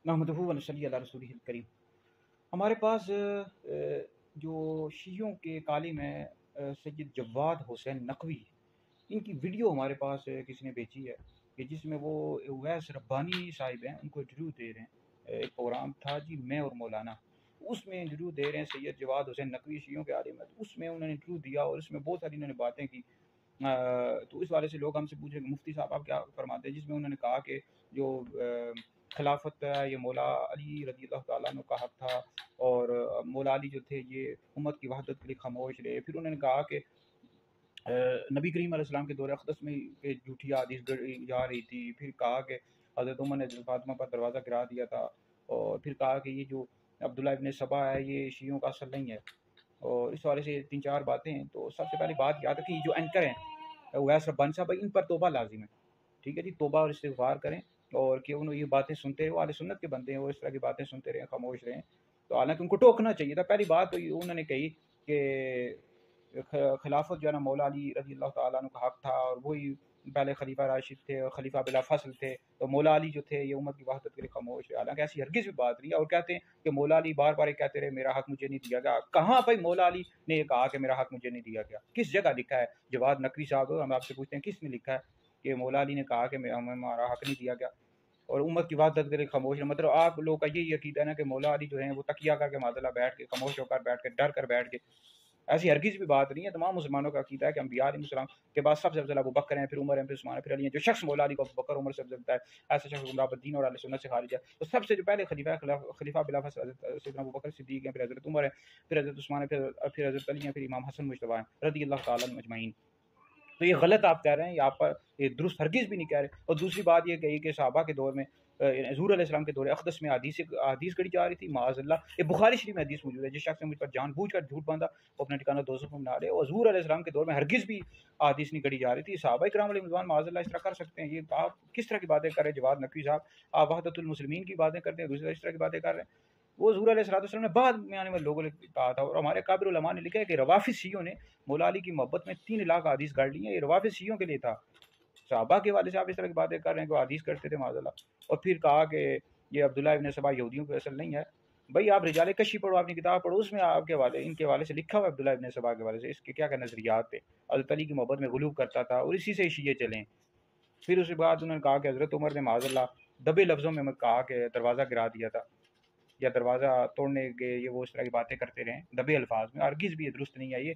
नहमदुहु व नसल्ली अला रसूलिहिल करीम। हमारे पास जो शियों के कालिम है सैयद जवाद हुसैन नकवी, इनकी वीडियो हमारे पास किसी ने भेजी है कि जिसमें वो उवैस रब्बानी साहिब हैं, उनको इंटरव्यू दे रहे हैं। एक प्रोग्राम था जी मैं और मौलाना, उसमें इंटरव्यू दे रहे हैं सैयद जवाद हुसैन नकवी शियों के आलिम है। तो उसमें उन्होंने इंटरव्यू दिया और उसमें बहुत सारी इन्होंने बातें की। तो इस वाले से लोग हमसे पूछ रहे हैं मुफ्ती साहब आप क्या फरमाते हैं, जिसमें उन्होंने कहा कि जो खिलाफत है ये मौला अली रज़ी अल्लाह ताला अन्हु का हक था, और मौला अली जो थे ये उम्मत की वहदत के लिए खामोश रहे। फिर उन्होंने कहा कि नबी करीम अलैहिस्सलाम के दौर अक़दस में के झूठी हदीस जा रही थी। फिर कहा कि हज़रत उमर ने फ़ातिमा पर दरवाज़ा गिरा दिया था, और फिर कहा कि ये जो अब्दुल्ला इब्न सबा है ये शियों का असल नहीं है। और इस वाले से 3-4 बातें हैं। तो सबसे पहली बात याद रखिए, जो एंकर हैं उवैस रब्बानी साहब, इन पर तौबा लाजिम है। ठीक है जी, तौबा और इस्तिग़फ़ार करें, और कि उन्होंने ये बातें सुनते रहे, वो अहले सुन्नत के बंदे हैं, वो इस तरह की बातें सुनते रहें, खामोश रहें। तो हालांकि उनको टोकना चाहिए था। पहली बात तो उन्होंने कही कि खिलाफत जो है ना मौला अली रज़ी अल्लाह ताला अन्हु का हक था, और वही पहले खलीफा राशिद थे और खलीफा बिला फसल थे। तो मौला अली जो थे ये उम्मत की वहदत के लिए खामोश है। हालांकि ऐसी हरगिज़ भी बात नहीं है। और कहते हैं कि मौला अली बार बार कहते रहे मेरा हक मुझे नहीं दिया गया। कहाँ भाई मौला अली ने ये कहा कि मेरा हक मुझे नहीं दिया गया? किस जगह लिखा है? जवाद नकवी साहब, हम आपसे पूछते हैं किसने लिखा है कि मौला अली ने कहा कि हमारा हक नहीं दिया गया और उम्मत की वहदत के लिए खामोश है? मतलब आप लोगों का यही अकीदा है ना कि मौला अली जो है वो तकिया करके माज़अल्लाह बैठ के खामोश होकर बैठ के डर कर बैठ के? ऐसी हरगिज़ भी बात नहीं है। तमाम मुसलमानों का अकीदा है कि अंबिया अलैहिस्सलाम के बाद सबसे अफ़ज़ल अबू बकर हैं, फिर उमर हैं, फिर उस्मान हैं, फिर अली हैं। जो शख्स मौला अली को अबू बकर उमर से अफ़ज़ल बताए, ऐसा शख्स गुमराह बदीन और अहले सुन्नत से खारिज है। तो सबसे जो पहले खलीफा बिला फसल हज़रत सैयदना अबू बकर सिद्दीक़ हैं, फिर हज़रत उमर हैं, फिर हज़रत उस्मान हैं, फिर हज़रत अली हैं, फिर इमाम हसन मुज्तबा हैं रज़ी अल्लाह ताला अन्हुम अजमईन। तो ये गलत आप कह रहे हैं, यहाँ पर ये दुरुस्त हरगिज़ भी नहीं कह रहे। और दूसरी बात ये कही कि सहाबा के दौर में हुज़ूर अलैहिस्सलाम के दौर अक़दस में हदीस गढ़ी जा रही थी, माअज़ल्लाह। ये बुखारी शरीफ में हदीस मौजूद है, जिस शख्स ने मुझ पर जानबूझकर झूठ बांधा वो अपना ठिकाना दोज़ख में बना ले। और हुज़ूर अलैहिस्सलाम के दौर में हरगिज़ भी हदीस नहीं गढ़ी जा रही थी। सहाबा किराम अलैहिम माअज़ल्लाह इस तरह कर सकते हैं? ये आप किस तरह की बातें कर रहे हैं जवाद नकवी साहब? आप वहदतुल मुस्लिमीन की बातें करते हैं, दूसरी इस तरह की बातें कर रहे हैं। वो हुज़ूर अलैहिस्सलाम ने बाद में आने वाले लोगों ने कहा था। और हमारे काबिर उलमा ने लिखा है कि रवाफ़िज़ शियों ने मौला अली की मोहब्बत में 3 लाख हदीस गढ़ ली हैं। ये रवाफ़िज़ शियों के लिए था। सहाबा के हवाले से आप इस तरह की बातें कर रहे हैं कि वो हदीस करते थे माज़अल्लाह। और फिर कहा कि ये अब्दुल्ला इब्न सबा यहूदियों की असल नहीं है। भाई आप रिजाले कशी पढ़ो, अपनी किताब पढ़ो, उसमें आपके हवाले इनके हवाले से लिखा हुआ है अब्दुल्ला इब्न सबा के हवाले से इसके क्या क्या नज़रियात थे। हज़रत अली की मोहब्बत में गुलूब करता था और इसी से शिये चलें। फिर उसके बाद उन्होंने कहा कि हज़रत उमर ने माज़अल्लाह दबे लफ्ज़ों में कहा कि दरवाज़ा गिरा दिया था या दरवाज़ा तोड़ने के, ये वो इस तरह की बातें करते रहे दबे अल्फाज में। हरगिज़ भी ये दुरुस्त नहीं है। ये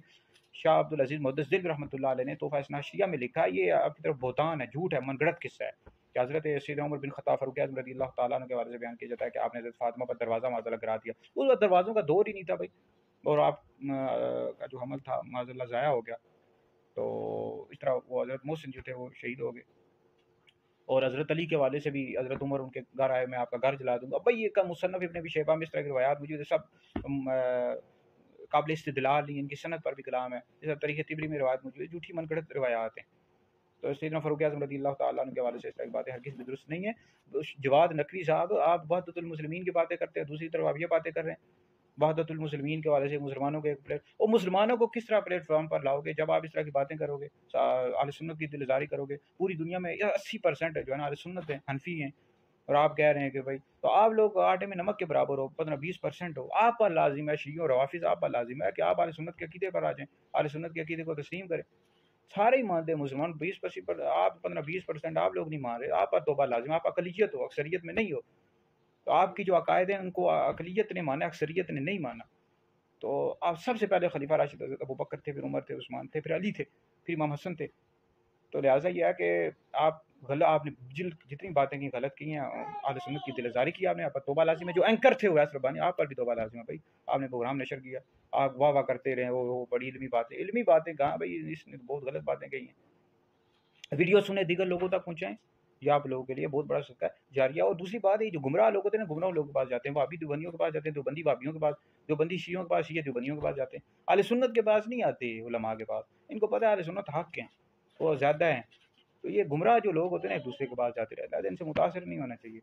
शाह अब्दुल अजीज़ मुद्दस्सिर रहमतुल्लाह अलैह ने तोहफ़ा इस्नाशिया में लिखा है। ये आपकी तरफ बोतान है, झूठ है, मनगढ़ंत किस्सा है कि हज़रत सैयदना उमर बिन ख़त्ताब फ़ारूक आज़म रज़ी अल्लाह ताला अन्हु के हवाले से बयान किया जाता है कि आपने हज़रत फ़ातिमा पर दरवाज़ा माज़अल्लाह गिरा दिया। उस वक़्त दरवाज़ों का दौर ही नहीं था भाई, और आप का जो हमल था माज़अल्लाह ज़ाया हो गया। तो इस तरह वो हज़रत मोहसिन जो थे वो शहीद हो गए। और हज़रत अली के हवाले से भी हज़रत उमर उनके घर आए, मैं आपका घर जला दूँगा। भाई ये का मुसन्नफ़ इब्न अबी शैबा में इस तरह की रिवायात मौजूद है, सब काबिल इस्तिदलाल नहीं है, इनकी सनद पर भी कलाम है। जैसे तरीक़े तिबरी में रिवायत मौजूद है, झूठी मनगढ़ंत रिवायात हैं। तो सैयदना फ़ारूक आज़म रज़ी अल्लाह ताला अन्हु के हवाले से इस तरह की बातें हरगिज़ भी दुरुस्त नहीं है। तो जवाद नकवी साहब आप वहदतुल मुस्लिमीन की बातें करते हैं, दूसरी तरफ आप ये बातें कर रहे हैं वहदतुल मुस्लिमीन के हवाले से मुसलमानों के और मुसलमानों को किस तरह प्लेटफॉर्म पर लाओगे जब आप इस तरह की बातें करोगे, अहले सुन्नत की दिलजारी करोगे। पूरी दुनिया में 80% जो है ना अहले सुन्नत है, हनफी हैं, और आप कह रहे हैं कि भाई तो आप लोग आटे में नमक के बराबर हो, 15-20% हो। आप पर लाजिम है, शियों रवाफिज़ आप पर लाजिम है कि आप अहले सुन्नत के अकीदे पर आ जाएं, अहले सुन्नत के अकीदे को तस्लीम करें। सारे ही मानते हैं मुसलमान 20% पर, आप 15-20% आप लोग नहीं मान रहे। आप पर तौबा लाजिम, आप अक़लियत हो, अक्सरियत में नहीं हो। तो आपकी जो अकायद हैं उनको अक़लियत ने माना, अक्सरियत ने नहीं माना। तो आप सबसे पहले खलीफा राशिद हज़रत अबू बकर थे, फिर उमर थे, उस्मान थे, फिर अली थे, फिर इमाम हसन थे। तो लिहाजा ये है कि आपने जितनी बातें की गलत की हैं, अहले सुन्नत की दिलजारी की आपने, आप पर तौबा लाजिम है। जो एंकर थे उवैस रब्बानी, आप पर भी तौबा लाजिम है भाई। आपने प्रोग्राम नशर किया, आप वाह वाह करते रहे, वो बड़ी इल्मी बातें कहाँ भाई, इसने तो बहुत गलत बातें कही हैं। वीडियो सुने, दीगर लोगों तक पहुँचाएँ, ये आप लोगों के लिए बहुत बड़ा सदका है जारिया। और दूसरी बात, ये जो गुमराह लोग होते हैं ना, गुमराह लोगों के पास जाते हैं, वहाबी देवबंदियों के पास जाते हैं, देवबंदी वहाबियों के पास, देवबंदी शियों के पास, शिया देवबंदियों के पास जाते हैं। अहले सुन्नत के पास नहीं आते, उलमा के पास। इनको पता है अहले सुन्नत हक के हैं, वो ज़्यादा हैं। तो ये गुमराह जो लोग होते हैं ना, एक दूसरे के पास जाते रहते हैं, इनसे मुतासिर नहीं होना चाहिए।